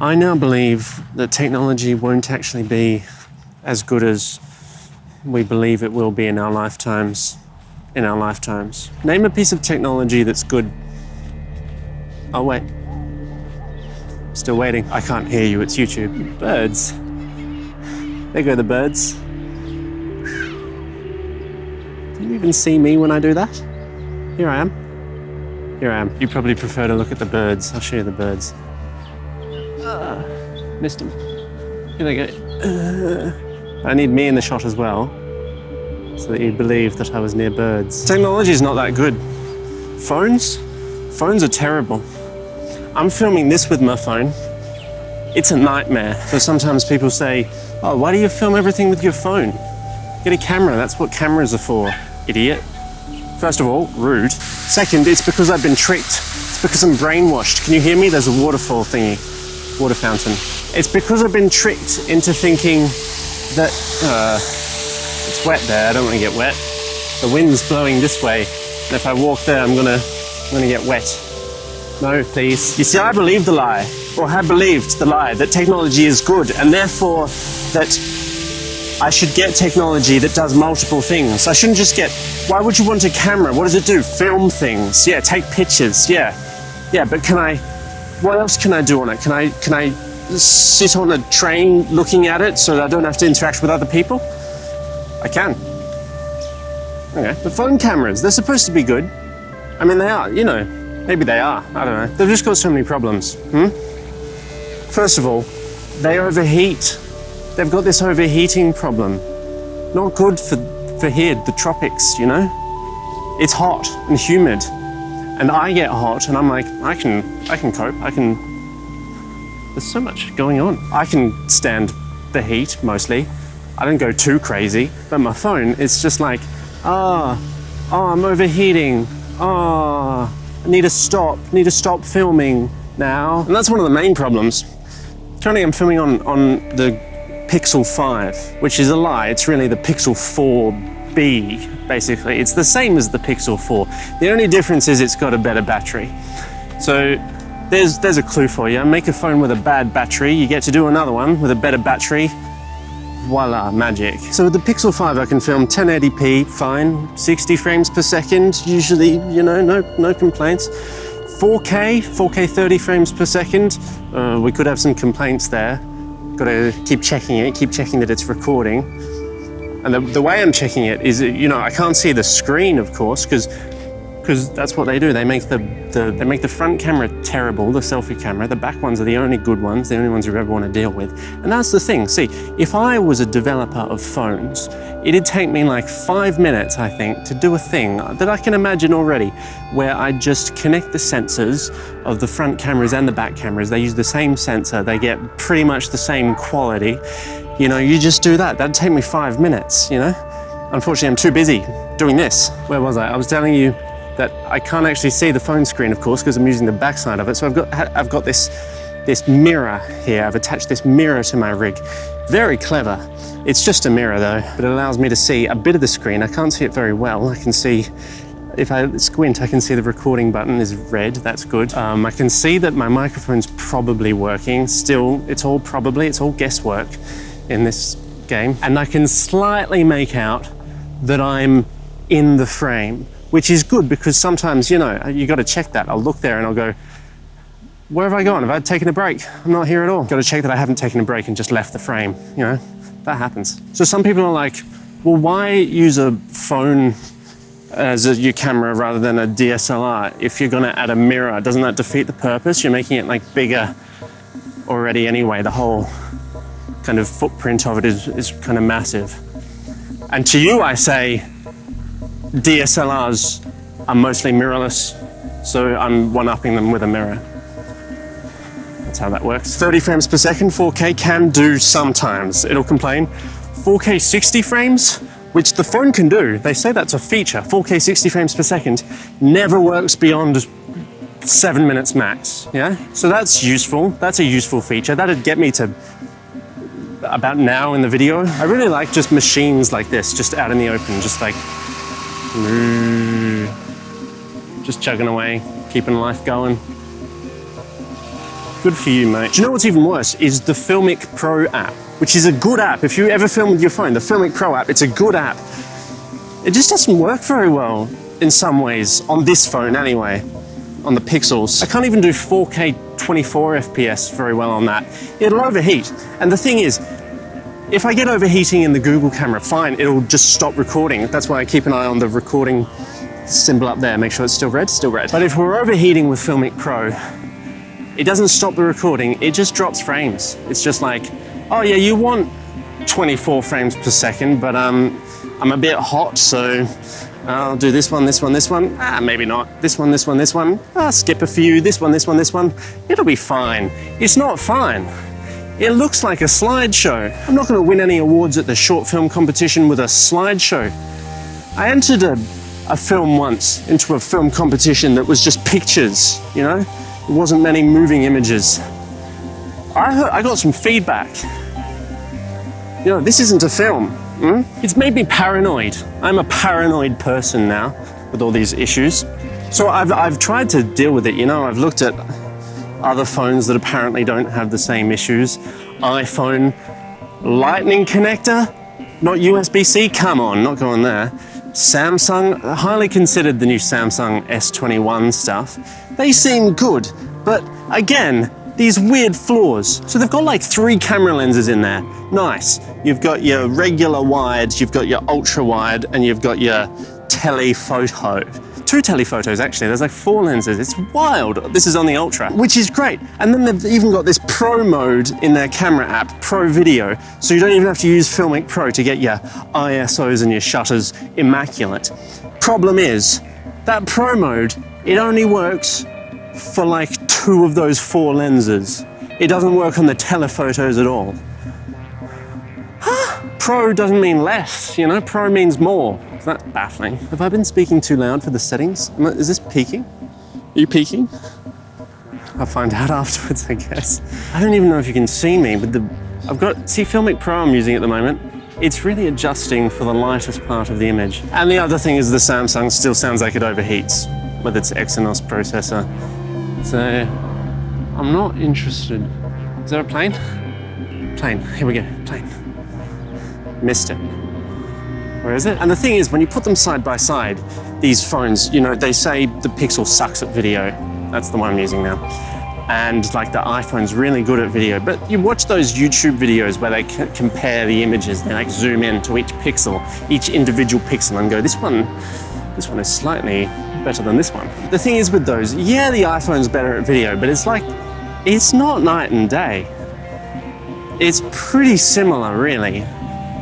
I now believe that technology won't actually be as good as we believe it will be in our lifetimes. Name a piece of technology that's good. Oh wait. Still waiting. I can't hear you, it's YouTube. Birds. There go the birds. Do you even see me when I do that? Here I am. Here I am. You probably prefer to look at the birds. I'll show you the birds. Missed them. Here they go. I need me in the shot as well, so that you believe that I was near birds. Technology is not that good. Phones are terrible. I'm filming this with my phone. It's a nightmare. So sometimes people say, oh, why do you film everything with your phone? Get a camera, that's what cameras are for, idiot. First of all, rude. Second, it's because I've been tricked. It's because I'm brainwashed. Can you hear me? There's a waterfall thingy, water fountain. It's because I've been tricked into thinking that, it's wet there, I don't want to get wet. The wind's blowing this way, and if I walk there, I'm gonna get wet. No, please. You see, I believe the lie, or have believed the lie, that technology is good, and therefore that I should get technology that does multiple things. I shouldn't just get, why would you want a camera? What does it do? Film things. Yeah, take pictures. Yeah, but what else can I do on it? Can I sit on a train looking at it so that I don't have to interact with other people? I can. Okay, but phone cameras, they're supposed to be good. I mean, they are, you know, maybe they are, I don't know. They've just got so many problems. First of all, they overheat. They've got this overheating problem. Not good for here, the tropics, you know? It's hot and humid. And I get hot and I'm like, I can cope, there's so much going on. I can stand the heat mostly. I don't go too crazy, but my phone, it's just like, I'm overheating. I need to stop filming now. And that's one of the main problems. Currently I'm filming on the Pixel 5, which is a lie. It's really the Pixel 4B, basically. It's the same as the Pixel 4. The only difference is it's got a better battery. So there's a clue for you. Make a phone with a bad battery, you get to do another one with a better battery. Voila, magic. So with the Pixel 5 I can film 1080p, fine, 60 frames per second, usually, you know, no complaints. 4K 30 frames per second, we could have some complaints there. Got to keep checking it, keep checking that it's recording. And the way I'm checking it is, you know, I can't see the screen, of course, because that's what they do. They make the front camera terrible, the selfie camera. The back ones are the only good ones, the only ones you ever want to deal with. And that's the thing. See, if I was a developer of phones, it'd take me like 5 minutes, I think, to do a thing that I can imagine already, where I just connect the sensors of the front cameras and the back cameras. They use the same sensor. They get pretty much the same quality. You know, you just do that. That'd take me 5 minutes, you know? Unfortunately, I'm too busy doing this. Where was I? I was telling you that I can't actually see the phone screen, of course, because I'm using the back side of it. So I've got this mirror here. I've attached this mirror to my rig. Very clever. It's just a mirror though, but it allows me to see a bit of the screen. I can't see it very well. I can see, if I squint, I can see the recording button is red. That's good. I can see that my microphone's probably working. Still, it's all guesswork in this game. And I can slightly make out that I'm in the frame, which is good because sometimes, you know, you got to check that. I'll look there and I'll go, where have I gone? Have I taken a break? I'm not here at all. Got to check that I haven't taken a break and just left the frame, you know? That happens. So some people are like, well, why use a phone as your camera rather than a DSLR? If you're gonna add a mirror, doesn't that defeat the purpose? You're making it like bigger already anyway. The whole kind of footprint of it is kind of massive. And to you, I say, DSLRs are mostly mirrorless, so I'm one-upping them with a mirror. That's how that works. 30 frames per second, 4K can do sometimes. It'll complain. 4K 60 frames, which the phone can do. They say that's a feature. 4K 60 frames per second never works beyond 7 minutes max, yeah? So that's useful. That's a useful feature. That'd get me to about now in the video. I really like just machines like this, just out in the open, just like, just chugging away, keeping life going. Good for you, mate. Do you know what's even worse? Is the Filmic Pro app, which is a good app. If you ever film with your phone, the Filmic Pro app, it's a good app. It just doesn't work very well in some ways, on this phone anyway, on the Pixels. I can't even do 4K 24 FPS very well on that. It'll overheat. And the thing is, if I get overheating in the Google camera, fine, it'll just stop recording. That's why I keep an eye on the recording symbol up there, make sure it's still red, still red. But if we're overheating with Filmic Pro, it doesn't stop the recording, it just drops frames. It's just like, oh yeah, you want 24 frames per second, but I'm a bit hot, so I'll do this one, this one, this one. Maybe not. This one, this one, this one. Skip a few, this one, this one, this one. It'll be fine. It's not fine. It looks like a slideshow. I'm not gonna win any awards at the short film competition with a slideshow. I entered a film once into a film competition that was just pictures, you know? There wasn't many moving images. I got some feedback. You know, this isn't a film. It's made me paranoid. I'm a paranoid person now with all these issues. So I've tried to deal with it, you know, I've looked at other phones that apparently don't have the same issues. iPhone, lightning connector, not USB-C, come on, not going there. Samsung, highly considered the new Samsung S21 stuff. They seem good, but again, these weird flaws. So they've got like 3 camera lenses in there. Nice. You've got your regular wides, you've got your ultra wide, and you've got your telephoto. 2 telephotos actually, there's like 4 lenses. It's wild. This is on the ultra, which is great. And then they've even got this pro mode in their camera app, Pro Video. So you don't even have to use Filmic Pro to get your ISOs and your shutters immaculate. Problem is, that pro mode, it only works for like 2 of those 4 lenses. It doesn't work on the telephotos at all. Pro doesn't mean less, you know, pro means more. Is that baffling? Have I been speaking too loud for the settings? Is this peaking? Are you peaking? I'll find out afterwards, I guess. I don't even know if you can see me, but see Filmic Pro I'm using at the moment. It's really adjusting for the lightest part of the image. And the other thing is the Samsung still sounds like it overheats with its Exynos processor. So, I'm not interested. Is there a plane? Plane, here we go, plane. Missed it. Where is it? And the thing is, when you put them side by side, these phones, you know, they say the Pixel sucks at video. That's the one I'm using now. And like the iPhone's really good at video, but you watch those YouTube videos where they compare the images, they like zoom in to each pixel, each individual pixel and go, this one is slightly better than this one. The thing is with those, yeah, the iPhone's better at video, but it's like, it's not night and day. It's pretty similar, really.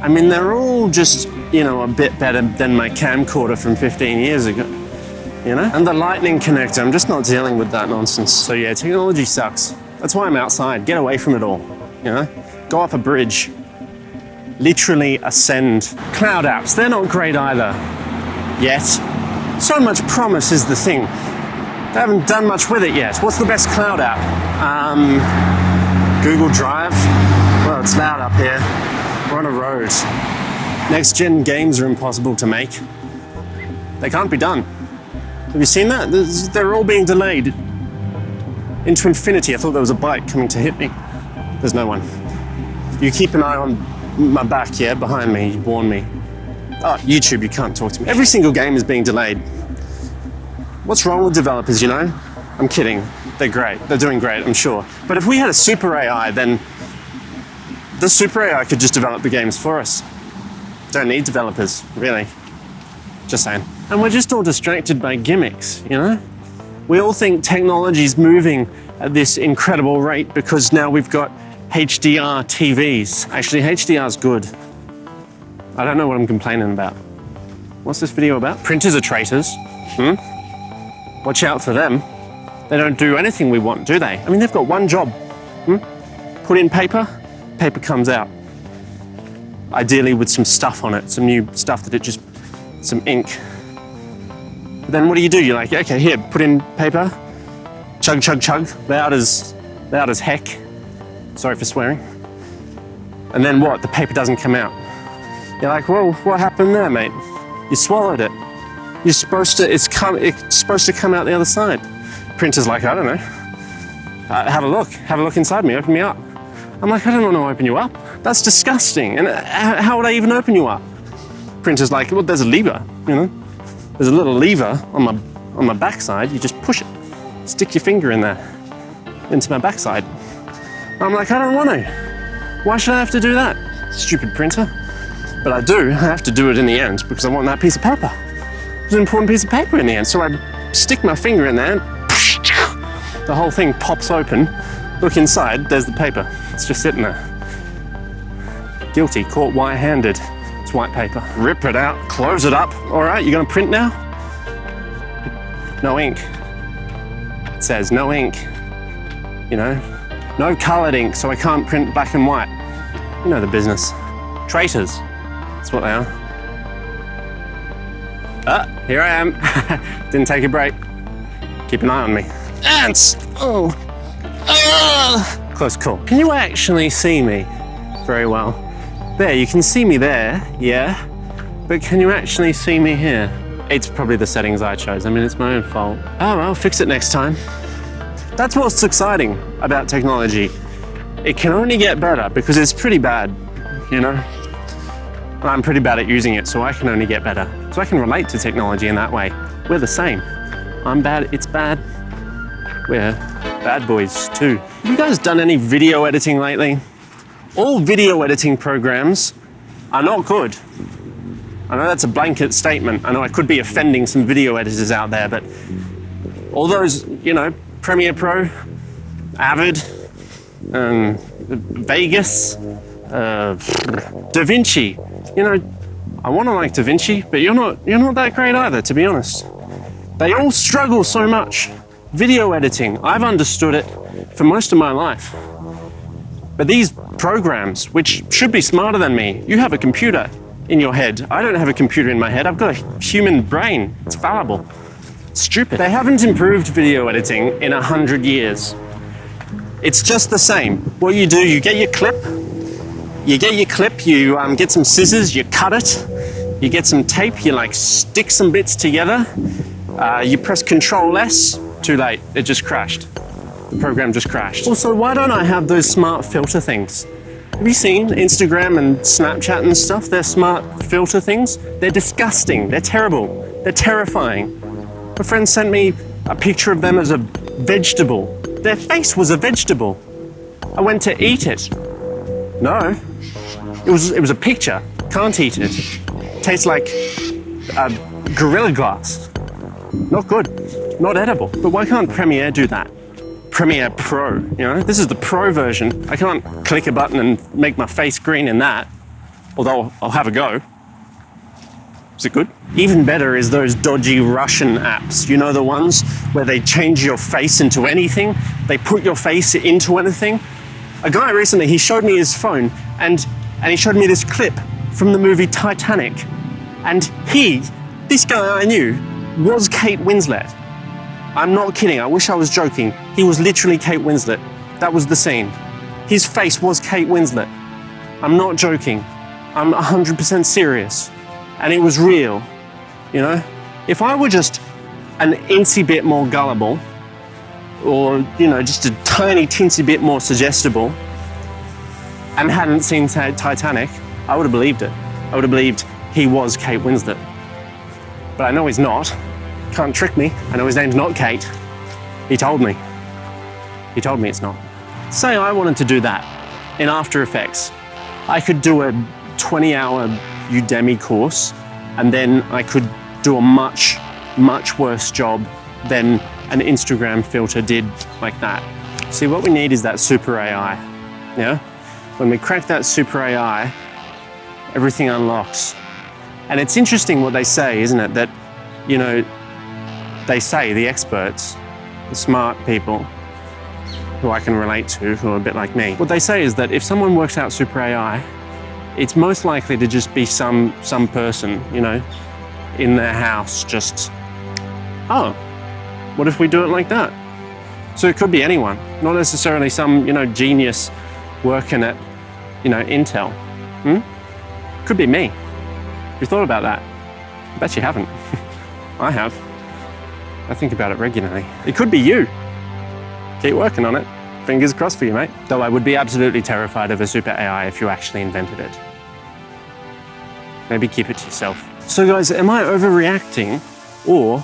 I mean, they're all just, you know, a bit better than my camcorder from 15 years ago, you know? And the lightning connector, I'm just not dealing with that nonsense. So yeah, technology sucks. That's why I'm outside. Get away from it all, you know? Go up a bridge. Literally ascend. Cloud apps, they're not great either. Yet. So much promise is the thing. They haven't done much with it yet. What's the best cloud app? Google Drive? Well, it's loud up here. We're on a road. Next-gen games are impossible to make. They can't be done. Have you seen that? They're all being delayed into infinity. I thought there was a bike coming to hit me. There's no one. You keep an eye on my back, yeah, behind me, you warn me. Oh, YouTube, you can't talk to me. Every single game is being delayed. What's wrong with developers, you know? I'm kidding. They're great. They're doing great, I'm sure. But if we had a super AI, then the super AI could just develop the games for us. Don't need developers, really. Just saying. And we're just all distracted by gimmicks, you know? We all think technology's moving at this incredible rate because now we've got HDR TVs. Actually, HDR's good. I don't know what I'm complaining about. What's this video about? Printers are traitors. Watch out for them. They don't do anything we want, do they? I mean, they've got one job. Put in paper, paper comes out. Ideally with some stuff on it, some new stuff some ink. But then what do? You're like, okay, here, put in paper, chug, chug, chug, loud as heck. Sorry for swearing. And then what? The paper doesn't come out. You're like, well, what happened there, mate? You swallowed it. It's supposed to come out the other side. Printer's like, I don't know. Have a look inside me, open me up. I'm like, I don't want to open you up. That's disgusting. And how would I even open you up? Printer's like, well, there's a lever, you know? There's a little lever on my backside. You just push it, stick your finger in there, into my backside. I'm like, I don't want to. Why should I have to do that? Stupid printer. But I do have to do it in the end because I want that piece of paper. It's an important piece of paper in the end. So I stick my finger in there and the whole thing pops open. Look inside, there's the paper. It's just sitting there. Guilty, caught white-handed. It's white paper. Rip it out, close it up. All right, you're gonna print now? No ink. It says no ink. You know, no colored ink, so I can't print black and white. You know the business. Traitors, that's what they are. Here I am. Didn't take a break. Keep an eye on me. Ants! Oh. Close call. Can you actually see me very well? There, you can see me there, yeah. But can you actually see me here? It's probably the settings I chose. I mean, it's my own fault. Oh, well, fix it next time. That's what's exciting about technology. It can only get better because it's pretty bad, you know? I'm pretty bad at using it, so I can only get better. So I can relate to technology in that way. We're the same. I'm bad, it's bad. We're bad boys too. Have you guys done any video editing lately? All video editing programs are not good. I know that's a blanket statement. I know I could be offending some video editors out there, but all those, you know, Premiere Pro, Avid, Vegas, DaVinci. You know, I want to like DaVinci, but you're not that great either, to be honest. They all struggle so much. Video editing, I've understood it for most of my life. But these programs, which should be smarter than me, you have a computer in your head. I don't have a computer in my head. I've got a human brain. It's fallible. It's stupid. They haven't improved video editing in 100 years. It's just the same. What you do, you get your clip, you get some scissors, you cut it, you get some tape, you like stick some bits together, you press Control S, too late, it just crashed. The program just crashed. Also, why don't I have those smart filter things? Have you seen Instagram and Snapchat and stuff? They're smart filter things. They're disgusting, they're terrible, they're terrifying. A friend sent me a picture of them as a vegetable. Their face was a vegetable. I went to eat it. No, it was a picture. Can't eat it. Tastes like Gorilla Glass. Not good, not edible. But why can't Premiere do that? Premiere Pro, you know? This is the Pro version. I can't click a button and make my face green in that, although I'll have a go. Is it good? Even better is those dodgy Russian apps. You know, the ones where they change your face into anything? They put your face into anything? A guy recently, he showed me his phone and he showed me this clip from the movie Titanic. And this guy I knew, was Kate Winslet. I'm not kidding, I wish I was joking. He was literally Kate Winslet. That was the scene. His face was Kate Winslet. I'm not joking. I'm 100% serious. And it was real, you know? If I were just an incy bit more gullible, or, you know, just a tiny teensy bit more suggestible, and hadn't seen Titanic, I would have believed it. I would have believed he was Kate Winslet. But I know he's not. Can't trick me. I know his name's not Kate. He told me. He told me it's not. Say I wanted to do that in After Effects. I could do a 20-hour Udemy course, and then I could do a much, much worse job than an Instagram filter did like that. See, what we need is that super AI, yeah? When we crack that super AI, everything unlocks. And it's interesting what they say, isn't it? That, you know, they say, the experts, the smart people who I can relate to, who are a bit like me, what they say is that if someone works out super AI, it's most likely to just be some person, you know, in their house, just, oh, what if we do it like that? So it could be anyone, not necessarily some, you know, genius working at, you know, Intel. Could be me. Have you thought about that? I bet you haven't. I have. I think about it regularly. It could be you. Keep working on it. Fingers crossed for you, mate. Though I would be absolutely terrified of a super AI if you actually invented it. Maybe keep it to yourself. So guys, am I overreacting, or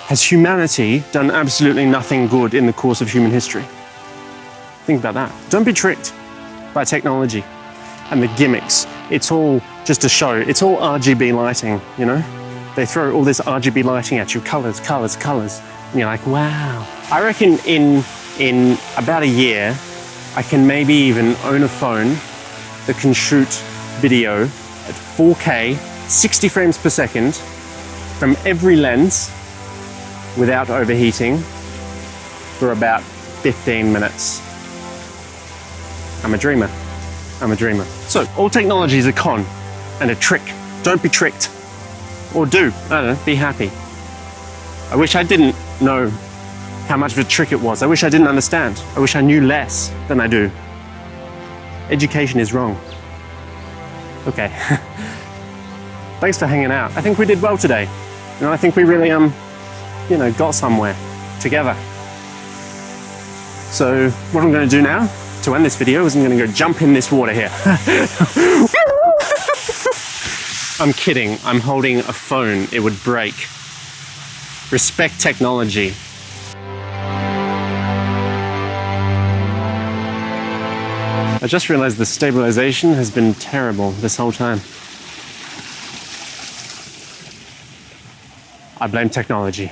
has humanity done absolutely nothing good in the course of human history? Think about that. Don't be tricked by technology and the gimmicks. It's all just a show. It's all RGB lighting, you know? They throw all this RGB lighting at you, colors, colors, colors. And you're like, wow. I reckon in about a year, I can maybe even own a phone that can shoot video at 4K, 60 frames per second, from every lens without overheating for about 15 minutes. I'm a dreamer. I'm a dreamer. So, all technology is a con and a trick. Don't be tricked. Or do. I don't know, be happy. I wish I didn't know how much of a trick it was. I wish I didn't understand. I wish I knew less than I do. Education is wrong. Okay. Thanks for hanging out. I think we did well today. You know, I think we really, got somewhere together. So what I'm going to do now to end this video is I'm going to go jump in this water here. I'm kidding. I'm holding a phone. It would break. Respect technology. I just realized the stabilization has been terrible this whole time. I blame technology.